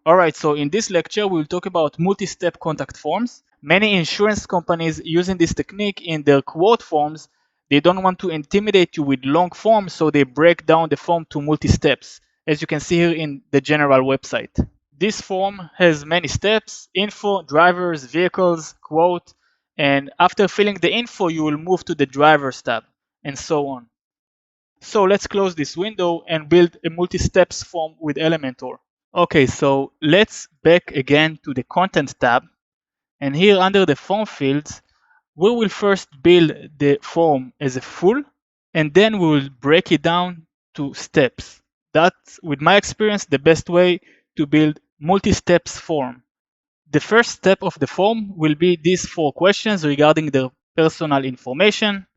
Alright, so in this lecture we'll talk about multi-step contact forms. Many insurance companies using this technique in their quote forms. They don't want to intimidate you with long forms, so they break down the form to multi-steps, as you can see here in the general website. This form has many steps: info, drivers, vehicles, quote, and after filling the info you will move to the drivers tab, and so on. So let's close this window and build a multi-steps form with Elementor. Okay, so let's back again to the content tab, and here under the form fields we will first build the form as a full, and then we will break it down to steps. That's, with my experience, the best way to build multi-steps form. The first step of the form will be these 4 questions regarding their personal information,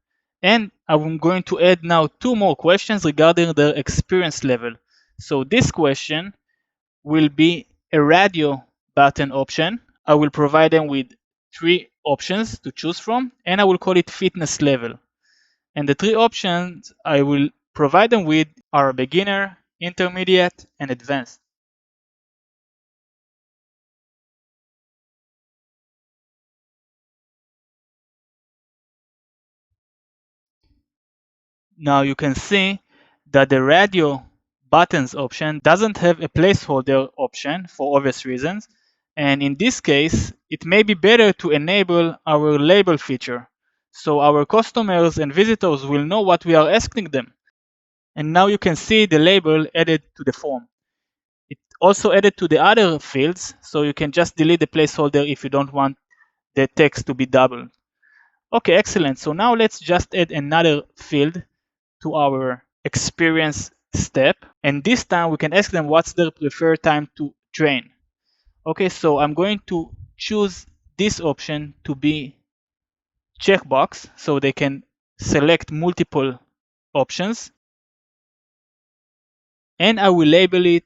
and I'm going to add now 2 more questions regarding their experience level. So this question will be a radio button option. I will provide them with 3 options to choose from, and I will call it fitness level. And the 3 options I will provide them with are beginner, intermediate, and advanced. Now you can see that the radio buttons option doesn't have a placeholder option for obvious reasons, and in this case it may be better to enable our label feature so our customers and visitors will know what we are asking them. And now you can see the label added to the form. It also added to the other fields, so you can just delete the placeholder if you don't want the text to be doubled. Okay, excellent. So now let's just add another field to our experience step, and this time we can ask them what's their preferred time to train. Okay, so I'm going to choose this option to be checkbox so they can select multiple options, and I will label it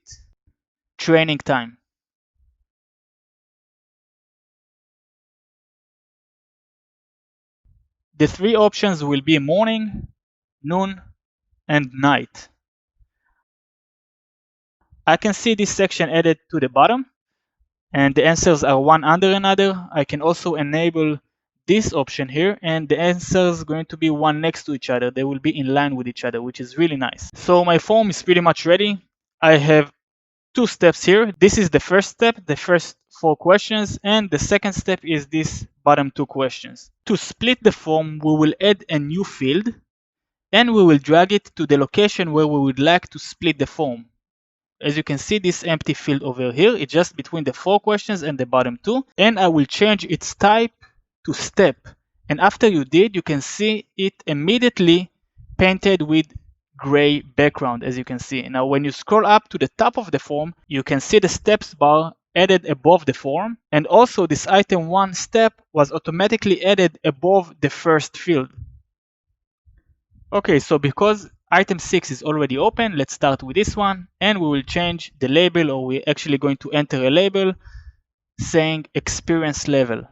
training time. The 3 options will be morning, noon, and night. I can see this section added to the bottom, and the answers are one under another. I can also enable this option here, and the answers are going to be one next to each other. They will be in line with each other, which is really nice. So my form is pretty much ready. I have 2 steps here. This is the first step, the first 4 questions, and the second step is this bottom 2 questions. To split the form, we will add a new field, and we will drag it to the location where we would like to split the form. As you can see, this empty field over here, it's just between the 4 questions and the bottom 2, and I will change its type to step. And after you did, you can see it immediately painted with gray background, as you can see. Now when you scroll up to the top of the form, you can see the steps bar added above the form, and also this item 1 step was automatically added above the first field. Okay, so because item 6 is already open, let's start with this one, and we will change the label, or we're actually going to enter a label saying experience level.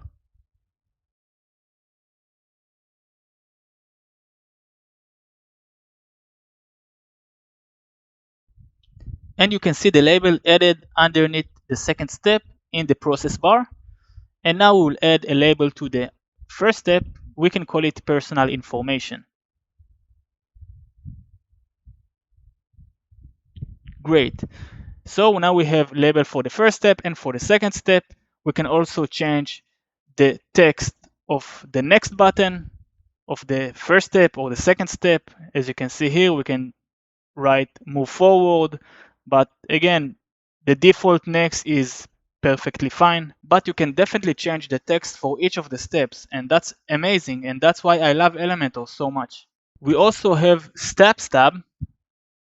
And you can see the label added underneath the second step in the process bar. And now we will add a label to the first step. We can call it personal information. Great. So now we have label for the first step, and for the second step we can also change the text of the next button of the first step or the second step. As you can see here, we can write move forward, but again the default next is perfectly fine, but you can definitely change the text for each of the steps, and that's amazing, and that's why I love Elementor so much. We also have steps tab.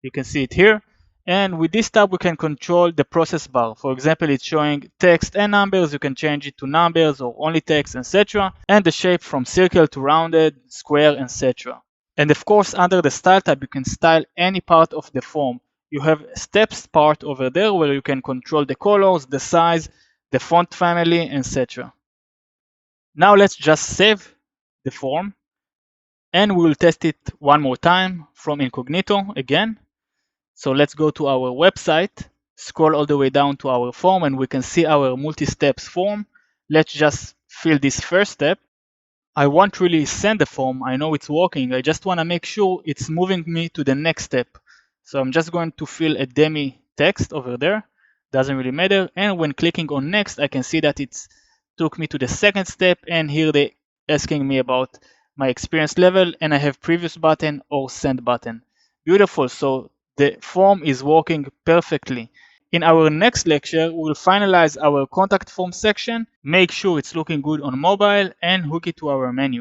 You can see it here, and with this tab we can control the process bar. For example, it's showing text and numbers. You can change it to numbers or only text, etc., and the shape from circle to rounded, square, etc. And of course, under the style tab you can style any part of the form. You have steps part over there where you can control the colors, the size, the font family, etc. Now let's just save the form, and we will test it one more time from incognito again. So let's go to our website, scroll all the way down to our form and we can see our multi-steps form. Let's just fill this first step. I won't really send the form, I know it's working, I just want to make sure it's moving me to the next step. So I'm just going to fill a demi text over there, doesn't really matter, and when clicking on next I can see that it's took me to the second step, and here they asking me about my experience level, and I have previous button or send button. Beautiful, so the form is working perfectly. In our next lecture, we'll finalize our contact form section, make sure it's looking good on mobile, and hook it to our menu.